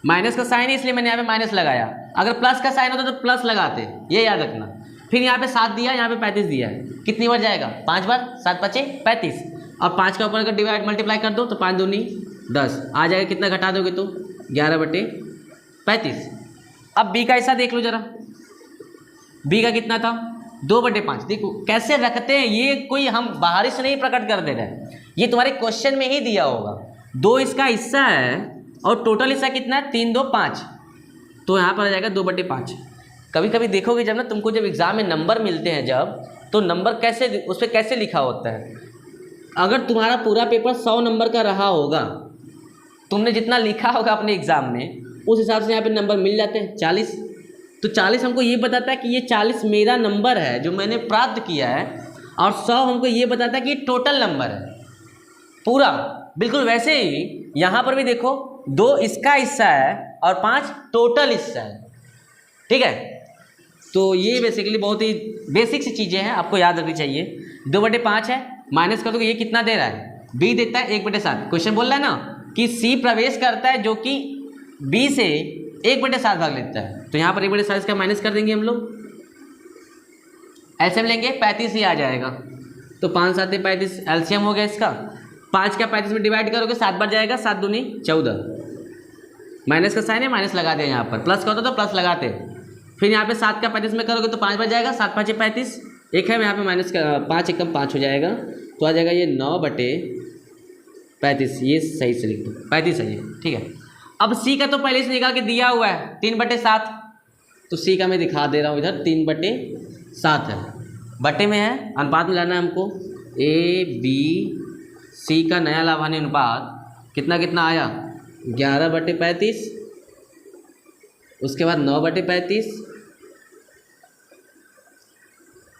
माइनस का साइन है इसलिए मैंने यहाँ पे माइनस लगाया, अगर प्लस का साइन होता तो प्लस लगाते, ये याद रखना। फिर यहाँ पे 7 दिया, यहाँ पे 35 दिया है, कितनी बार जाएगा, 5 बार, 7 5 35, और 5 का ऊपर अगर डिवाइड मल्टीप्लाई कर दो तो 5 दूनी 10 आ जाएगा। कितना घटा दोगे तो 11/35। अब बी का हिस्सा देख लो जरा, बी का कितना था, 2/5। देखो कैसे रखते हैं, ये कोई हम बाहर से नहीं प्रकट कर दे रहे हैं, ये तुम्हारे क्वेश्चन में ही दिया होगा। 2 इसका हिस्सा है और टोटल हिस्सा कितना है, 3 2 5, तो यहाँ पर आ जाएगा 2/5। कभी कभी देखोगे जब ना तुमको जब एग्जाम में नंबर मिलते हैं जब, तो नंबर कैसे उस पर कैसे लिखा होता है। अगर तुम्हारा पूरा पेपर 100 नंबर का रहा होगा, तुमने जितना लिखा होगा अपने एग्ज़ाम में, उस हिसाब से यहाँ पे नंबर मिल जाते हैं 40। तो 40 हमको ये बताता है कि ये 40 मेरा नंबर है जो मैंने प्राप्त किया है, और 100 हमको ये बताता है कि टोटल नंबर है पूरा। बिल्कुल वैसे ही यहाँ पर भी देखो, 2 इसका हिस्सा है और 5 टोटल हिस्सा है, ठीक है। तो ये बेसिकली बहुत ही बेसिक सी चीज़ें हैं, आपको याद रखनी चाहिए। 2/5 है, माइनस कर दो, ये कितना दे रहा है, बी देता है 1/7। क्वेश्चन बोल रहा है ना कि सी प्रवेश करता है जो कि बी से 1/7 भाग लेता है, तो यहाँ पर 1/7 इसका माइनस कर देंगे हम लोग। एलसीएम लेंगे 35 ही आ जाएगा, तो 5 7 35 एलसीएम हो गया इसका। 5 का 35 में डिवाइड करोगे 7 बार जाएगा, 7 दूनी 14। माइनस का साइन है, माइनस लगा दे, यहाँ पर प्लस करो तो प्लस लगाते। फिर यहाँ पे 7 का 35 में करोगे तो 5 बार जाएगा, 7 5 35, एक है यहाँ पे माइनस का 5 एकम 5 हो जाएगा, तो आ जाएगा ये 9/35। ये सही से लिख दो, 35 है ये, ठीक है। अब सी का तो पहले से निकाल के दिया हुआ है 3/7, तो सी का मैं दिखा दे रहा हूँ इधर 3/7 है, बटे में है, अनुपात में लाना है हमको। ए बी सी का नया लाभांश अनुपात कितना कितना आया, 11/35, उसके बाद 9/35,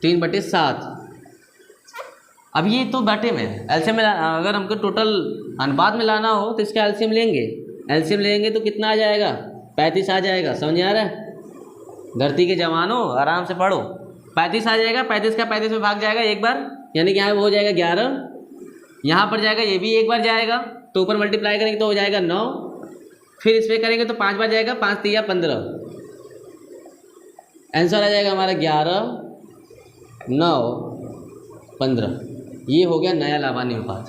3/7। अब ये तो बटे में एलसीएम में, अगर हमको टोटल अनुपात में लाना हो तो इसका एलसीएम लेंगे। एलसीएम लेंगे तो कितना आ जाएगा, 35 आ जाएगा। समझ आ रहा है, धरती के जवानों आराम से पढ़ो। 35 आ जाएगा, 35 का 35 में भाग जाएगा एक बार, यानी कि यहाँ हो जाएगा 11, यहाँ पर जाएगा, ये भी एक बार जाएगा, तो ऊपर मल्टीप्लाई करेंगे तो हो जाएगा 9, फिर इस पर करेंगे तो 5 बार जाएगा, 5 3 15, आंसर आ जाएगा हमारा 11 9 15। ये हो गया नया लाभांश अनुपात,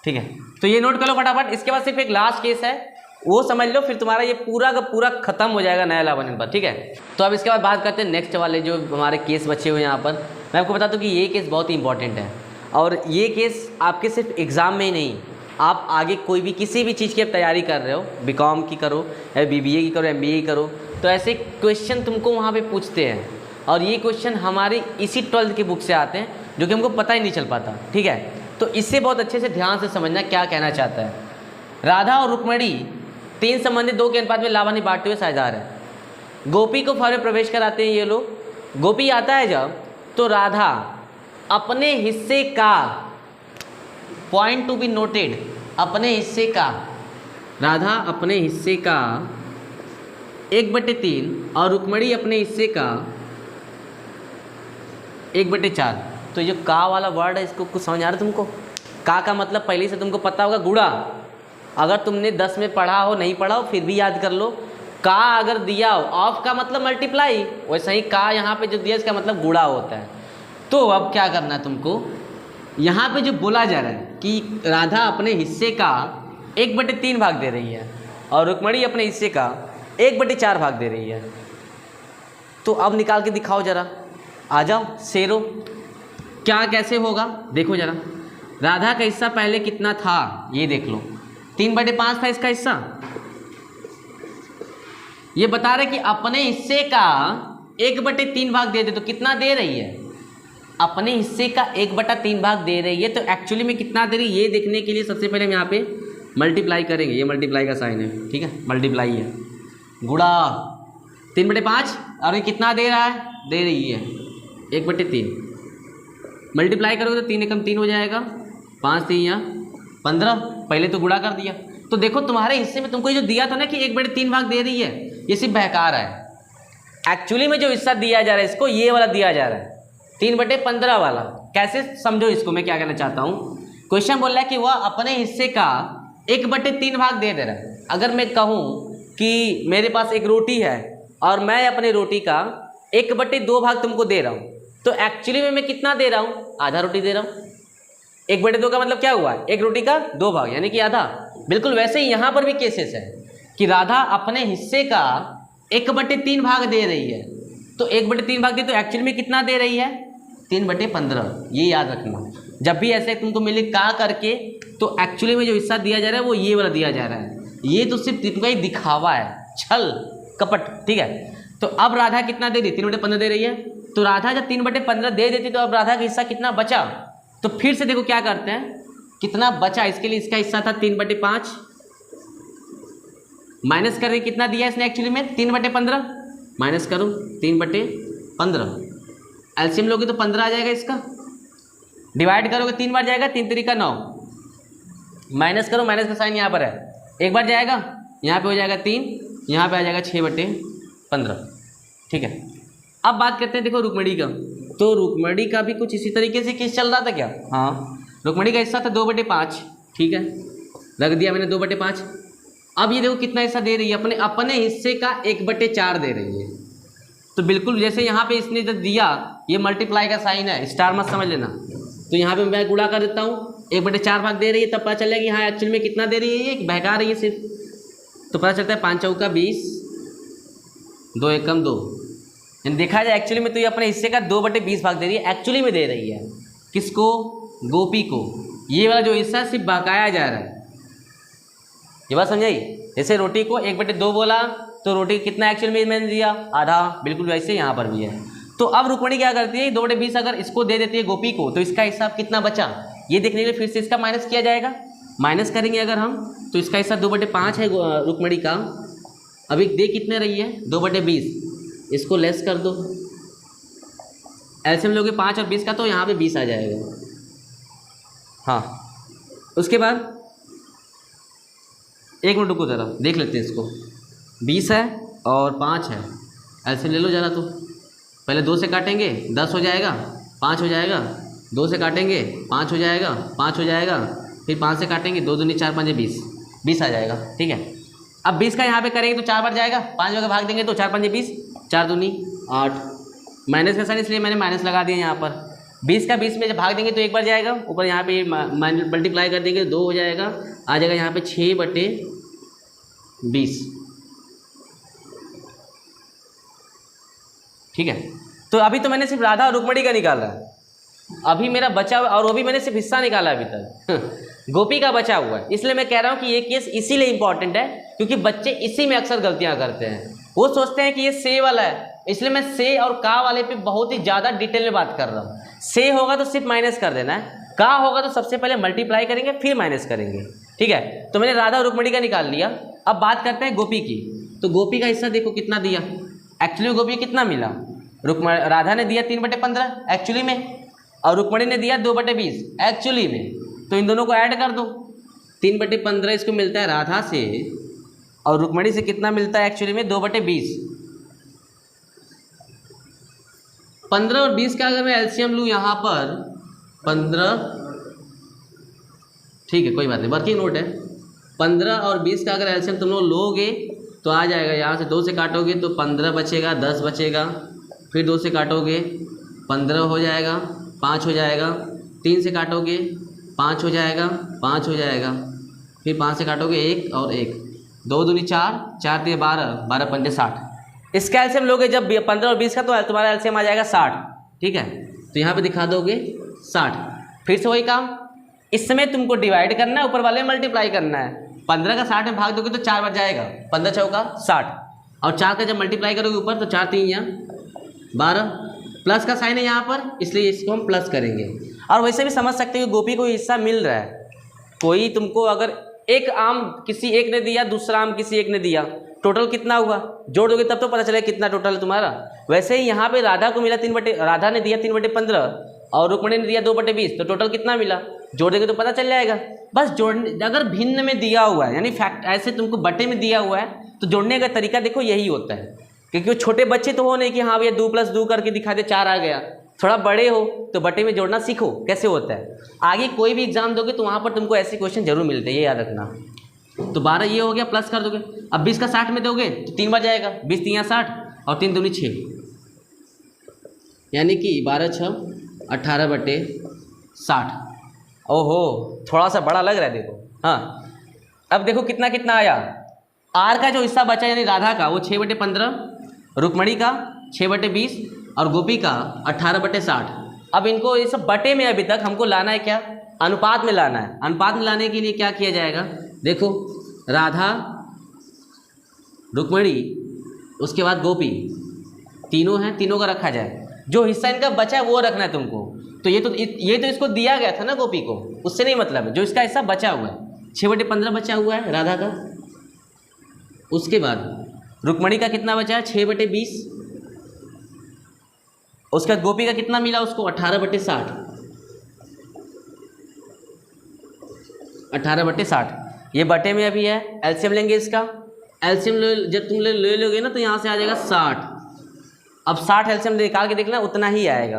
ठीक है। तो ये नोट कर लो फटाफट। इसके बाद सिर्फ एक लास्ट केस है, वो समझ लो, फिर तुम्हारा ये पूरा का पूरा खत्म हो जाएगा नया लाभांश अनुपात, ठीक है। तो अब इसके बाद बात करते हैं नेक्स्ट वाले जो हमारे केस बचे हुए हैं। यहाँ पर मैं आपको बता दूं कि ये केस बहुत ही इंपॉर्टेंट है, और ये केस आपके सिर्फ एग्ज़ाम में ही नहीं, आप आगे कोई भी किसी भी चीज़ की आप तैयारी कर रहे हो, बीकॉम की करो या बीबीए की करो, एमबीए की करो, तो ऐसे क्वेश्चन तुमको वहाँ पे पूछते हैं, और ये क्वेश्चन हमारी इसी 12th की बुक से आते हैं, जो कि हमको पता ही नहीं चल पाता, ठीक है। तो इससे बहुत अच्छे से ध्यान से समझना क्या कहना चाहता है। राधा और रुक्मणी 3 संबंधित 2 के अनुपात में लाभांश बांटते हुए साझेदार है। गोपी को फॉर्म में प्रवेश कराते हैं ये लोग। गोपी आता है जब, तो राधा अपने हिस्से का, पॉइंट टू बी नोटेड, अपने हिस्से का, राधा अपने हिस्से का 1/3 और रुक्मणी अपने हिस्से का 1/4। तो जो का वाला वर्ड है, इसको कुछ समझ आ रहा है तुमको? का मतलब पहले से तुमको पता होगा, गुणा। अगर तुमने 10 में पढ़ा हो, नहीं पढ़ा हो, फिर भी याद कर लो। का अगर दिया हो, ऑफ का मतलब मल्टीप्लाई, वैसे ही का यहाँ पे जो दिया इसका मतलब गुणा होता है। तो अब क्या करना है तुमको, यहाँ पे जो बोला जा रहा है कि राधा अपने हिस्से का 1/3 भाग दे रही है और रुक्मणी अपने हिस्से का 1/4 भाग दे रही है, तो अब निकाल के दिखाओ जरा, आ जाओ शेरो, क्या कैसे होगा देखो जरा। राधा का हिस्सा पहले कितना था ये देख लो, 3/5 था इसका हिस्सा। ये बता रहे कि अपने हिस्से का 1/3 भाग दे दे, तो कितना दे रही है, अपने हिस्से का 1/3 भाग दे रही है, तो एक्चुअली में कितना दे रही है ये देखने के लिए सबसे पहले हम यहाँ पे मल्टीप्लाई करेंगे। ये मल्टीप्लाई का साइन है, ठीक है, मल्टीप्लाई है, गुणा 3/5, और ये कितना दे रहा है, दे रही है 1/3। मल्टीप्लाई करोगे तो 3 एकम 3 हो जाएगा, 5 3 15, पहले तो गुणा कर दिया। तो देखो तुम्हारे हिस्से में तुमको ये जो दिया था ना कि 1/3 भाग दे रही है, ये सिर्फ बहकार है। एक्चुअली में जो हिस्सा दिया जा रहा है इसको, ये वाला दिया जा रहा है 3/15 वाला। कैसे समझो इसको, मैं क्या कहना चाहता हूँ। क्वेश्चन बोल रहा है कि वह अपने हिस्से का 1/3 भाग दे रहा है। अगर मैं कहूँ कि मेरे पास एक रोटी है और मैं अपने रोटी का 1/2 भाग तुमको दे रहा हूँ, तो एक्चुअली में मैं कितना दे रहा हूँ, आधा रोटी दे रहा हूँ। 1/2 का मतलब क्या हुआ, एक रोटी का 2 भाग, यानी कि आधा। बिल्कुल वैसे ही यहाँ पर भी केसेस है कि राधा अपने हिस्से का 1/3 भाग दे रही है, तो 1/3 भाग दे तो एक्चुअली में कितना दे रही है, 3/15। ये याद रखना, जब भी ऐसे तुमको मिले का करके, तो एक्चुअली में जो हिस्सा दिया जा रहा है वो ये वाला दिया जा रहा है। ये तो सिर्फ तुमका ही दिखावा है, छल कपट, ठीक है। तो अब राधा कितना दे रही है, 3/15 दे रही है, तो राधा जब 3/15 दे देती तो अब राधा का हिस्सा कितना बचा, तो फिर से देखो क्या करते हैं, कितना बचा, इसके लिए इसका हिस्सा था 3/5 माइनस करके कितना दिया इसने एक्चुअली में 3/15 माइनस करो 3/15, एलसीएम लोगे तो 15 आ जाएगा, इसका डिवाइड करोगे 3 बार जाएगा, 3 3 9, माइनस करो, माइनस का साइन यहाँ पर है, एक बार जाएगा, यहाँ पे हो जाएगा 3, यहाँ पे आ जाएगा 6/15। ठीक है, अब बात करते हैं देखो रुक्मणी का, तो रुक्मणी का भी कुछ इसी तरीके से केस चल रहा था क्या, हाँ रुक्मणी का हिस्सा था 2/5, ठीक है रख दिया मैंने 2/5। अब ये देखो कितना हिस्सा दे रही है, अपने अपने हिस्से का 1/4 दे रही है, तो बिल्कुल जैसे यहाँ पे इसने जब दिया, ये मल्टीप्लाई का साइन है, स्टार मत समझ लेना, तो यहाँ पे मैं गुणा कर देता हूँ, 1/4 भाग दे रही है, तब पता चलेगा कि हाँ एक्चुअल में कितना दे रही है, ये बहका रही है सिर्फ, तो पता चलता है 5 चौका 20, 2 एकम 2, यानी देखा जाए एक्चुअली में तो ये अपने हिस्से का 2/20 भाग दे रही है, एक्चुअली में दे रही है किसको, गोपी को, ये वाला जो हिस्सा सिर्फ बकाया जा रहा है, ये बात समझाई। जैसे रोटी को 1/2 बोला, तो रोटी कितना एक्चुअल में मैंने दिया, आधा, बिल्कुल वैसे यहाँ पर भी है। तो अब रुक्मणी क्या करती है, 2/20 अगर इसको दे देती है गोपी को, तो इसका हिस्सा कितना बचा, ये देखने के लिए फिर से इसका माइनस किया जाएगा, माइनस करेंगे अगर हम, तो इसका हिस्सा 2/5 है रुक्मणी का, अभी दे कितने रही है 2/20, इसको लेस कर दो, एलसीएम लोगे 5 और 20 का, तो यहाँ पे 20 आ जाएगा। हाँ उसके बाद एक मिनट रुको ज़रा देख लेते हैं इसको, 20 है और 5 है, एलसीएम ले लो ज़रा, तो पहले 2 से काटेंगे 10 हो जाएगा, 5 हो जाएगा, 2 से काटेंगे 5 हो जाएगा, 5 हो जाएगा, फिर 5 से काटेंगे 2 दूनी 4 5 20, 20 आ जाएगा। ठीक है, अब 20 का यहाँ पे करेंगे तो 4 बार जाएगा, 5 बार भाग देंगे तो 4 5 20, 4 दूनी 8, माइनस का साइन इसलिए मैंने माइनस लगा दिया यहाँ पर, 20 का 20 में जब भाग देंगे तो एक बार जाएगा, ऊपर यहाँ पे मल्टीप्लाई कर देंगे 2 हो जाएगा, आ जाएगा यहाँ पे 6/20। ठीक है, तो अभी तो मैंने सिर्फ राधा और रुक्मणी का निकाला है, अभी मेरा बचा हुआ, और वो भी मैंने सिर्फ हिस्सा निकाला अभी तक गोपी का बचा हुआ है, इसलिए मैं कह रहा हूँ कि ये केस इसीलिए इंपॉर्टेंट है क्योंकि बच्चे इसी में अक्सर गलतियाँ करते हैं। वो सोचते हैं कि ये से वाला है, इसलिए मैं से और का वाले पे बहुत ही ज़्यादा डिटेल में बात कर रहा हूँ। से होगा तो सिर्फ माइनस कर देना है, का होगा तो सबसे पहले मल्टीप्लाई करेंगे फिर माइनस करेंगे। ठीक है, तो मैंने राधा और रुक्मणी का निकाल लिया। अब बात करते हैं गोपी की, तो गोपी का हिस्सा देखो कितना दिया, एक्चुअली गोपी कितना मिला, राधा ने दिया 3/15 एक्चुअली में, और रुक्मणी ने दिया 2/20 एक्चुअली में, तो इन दोनों को ऐड कर दो, 3/15 इसको मिलता है राधा से, और रुक्मणी से कितना मिलता है एक्चुअली में 2/20। 15 और 20 का अगर मैं एलसीएम लूँ यहाँ पर 15, ठीक है कोई बात नहीं, वर्किंग नोट है, 15 और 20 का अगर एलसीएम तुम लोग लोगे तो आ जाएगा, यहाँ से 2 से काटोगे तो 15 बचेगा, 10 बचेगा, फिर 2 से काटोगे 15 हो जाएगा, 5 हो जाएगा, 3 से काटोगे 5 हो जाएगा, 5 हो जाएगा, फिर 5 से काटोगे 1 और 1, 2 दूनी 4, 4 3 12, 12 पंजे 60। इसका एलसीएम लोगे जब 15 और 20 का तो तुम्हारा एलसीएम आ जाएगा 60। ठीक है, तो यहाँ पे दिखा दोगे 60। फिर से वही काम, इस समय तुमको डिवाइड करना है, ऊपर वाले मल्टीप्लाई करना है। 15 का 60 में भाग दोगे तो 4 बार जाएगा, 15 चौका 60, और 4 का जब मल्टीप्लाई करोगे ऊपर तो 4 3 यहाँ 12, प्लस का साइन है यहाँ पर इसलिए इसको हम प्लस करेंगे। और वैसे भी समझ सकते हो कि गोपी को हिस्सा मिल रहा है, कोई तुमको अगर एक आम किसी एक ने दिया, दूसरा आम किसी एक ने दिया, टोटल कितना हुआ जोड़ दोगे तब तो पता चलेगा कितना टोटल है तुम्हारा। वैसे ही यहाँ पे राधा को मिला राधा ने दिया 3/15 और रुक्मणी ने दिया 2/20, तो टोटल कितना मिला जोड़ देंगे तो पता चल जाएगा। बस जोड़ने, अगर भिन्न में दिया हुआ है यानी फैक्ट ऐसे तुमको बटे में दिया हुआ है तो जोड़ने का तरीका देखो यही होता है, क्योंकि वो छोटे बच्चे तो हो नहीं कि हाँ भैया 2 + 2 करके दिखा दे 4 आ गया। थोड़ा बड़े हो तो बटे में जोड़ना सीखो कैसे होता है, आगे कोई भी एग्जाम दोगे तो वहाँ पर तुमको ऐसे क्वेश्चन जरूर मिलते हैं, ये याद रखना। तो 12 ये हो गया, प्लस कर दोगे। अब 20 का 60 में दोगे तो 3 बार जाएगा, 20 3 60 और 3 दूनी 6, यानी कि 12 6 18/60। ओहो थोड़ा सा बड़ा लग रहा है देखो। हाँ अब देखो कितना कितना आया, आर का जो हिस्सा बचा यानी राधा का वो 6/15, रुक्मणी का 6/20 और गोपी का 18/60। अब इनको ये सब बटे में अभी तक हमको लाना है क्या, अनुपात में लाना है। अनुपात में लाने के लिए क्या किया जाएगा, देखो राधा रुक्मणी उसके बाद गोपी, तीनों हैं, तीनों का रखा जाए। जो हिस्सा इनका बचा है वो रखना है तुमको। तो ये तो इसको दिया गया था ना गोपी को, उससे नहीं मतलब है, जो इसका हिस्सा बचा हुआ है 6/15 बचा हुआ है राधा का। उसके बाद रुक्मणी का कितना बचा है 6/20। उसका गोपी का कितना मिला उसको 18/60। 18/60 ये बटे में अभी है। एलसीएम लेंगे इसका, एलसीएम जब तुम ले लोगे ना तो यहाँ से आ जाएगा 60। अब 60 एलसीएम निकाल के देखना उतना ही आएगा।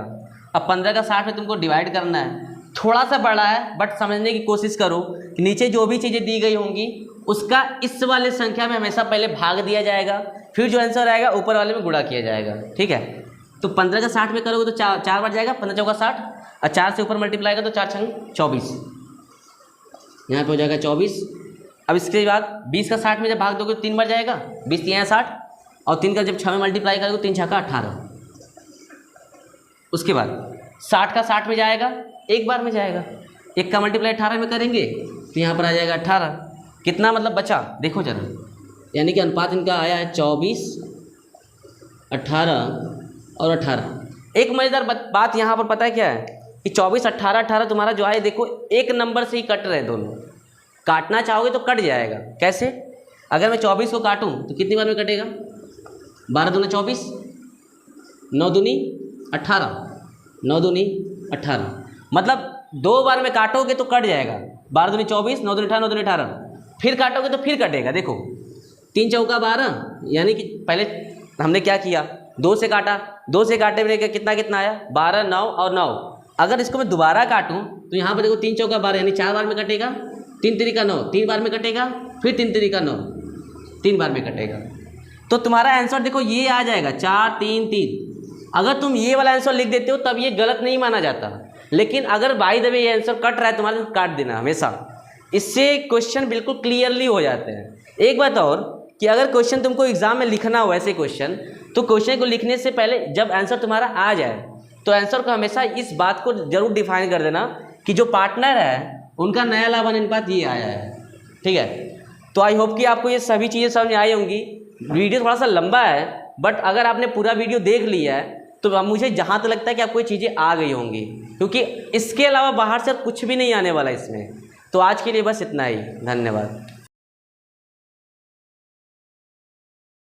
अब 15 का 60 में तुमको डिवाइड करना है। थोड़ा सा बड़ा है बट समझने की कोशिश करो कि नीचे जो भी चीज़ें दी गई होंगी उसका इस वाले संख्या में हमेशा पहले भाग दिया जाएगा, फिर जो आंसर आएगा ऊपर वाले में गुणा किया जाएगा। ठीक है, तो 15 का 60 में करोगे तो 4 बार जाएगा, 15 चौका 60 और 4 से ऊपर मल्टीप्लाई करो तो 4 छंग 24, यहाँ पे हो जाएगा 24। अब इसके बाद 20 का 60 में जब भाग दोगे तो 3 बार जाएगा, 20 यहाँ 60 और 3 का जब 6 में मल्टीप्लाई करोगे तो 3 छक्का 18। उसके बाद 60 का 60 में जाएगा, एक बार में जाएगा, 1 का मल्टीप्लाई 18 में करेंगे तो यहाँ पर आ जाएगा 18। कितना मतलब बचा देखो जरा, यानी कि अनुपात इनका आया है 24, 18 और 18। एक मज़ेदार बात यहाँ पर पता है क्या है कि 24, 18, 18 तुम्हारा जो है देखो एक नंबर से ही कट रहे दोनों। काटना चाहोगे तो कट जाएगा। कैसे? अगर मैं 24 को काटूँ तो कितनी बार में कटेगा? 12 दूनी 24, 9 दूनी 18, 9 दूनी 18, मतलब 2 बार में काटोगे तो कट जाएगा। 12 दूनी 24, 9 दूनी 18, 9 दूनी 18, फिर काटोगे तो फिर कटेगा। देखो 3 चौका 12, यानी कि पहले हमने क्या किया 2 से काटा, 2 से काटे में कितना कितना आया 12, 9 और 9। अगर इसको मैं दोबारा काटूं तो यहाँ पर देखो 3 चौका 12 यानी 4 बार में कटेगा, 3 तिरिका 9 3 बार में कटेगा, फिर 3 तिरिका 9 3 बार में कटेगा। तो तुम्हारा आंसर देखो ये आ जाएगा 4, 3, 3। अगर तुम ये वाला आंसर लिख देते हो तब ये गलत नहीं माना जाता, लेकिन अगर बाय द वे ये आंसर कट रहा है तुम्हारे तो काट देना हमेशा। इससे क्वेश्चन बिल्कुल क्लियरली हो जाते हैं। एक बात और कि अगर क्वेश्चन तुमको एग्जाम में लिखना हो ऐसे क्वेश्चन, तो क्वेश्चन को लिखने से पहले जब आंसर तुम्हारा आ जाए तो आंसर को हमेशा इस बात को जरूर डिफाइन कर देना कि जो पार्टनर है उनका नया लाभ अनुपात ये आया है। ठीक है, तो आई होप कि आपको ये सभी चीज़ें समझ में आई होंगी। वीडियो थोड़ा सा लंबा है बट अगर आपने पूरा वीडियो देख लिया है तो अब मुझे जहाँ तक लगता है कि आपको ये चीज़ें आ गई होंगी, क्योंकि इसके अलावा बाहर से कुछ भी नहीं आने वाला इसमें। तो आज के लिए बस इतना ही, धन्यवाद।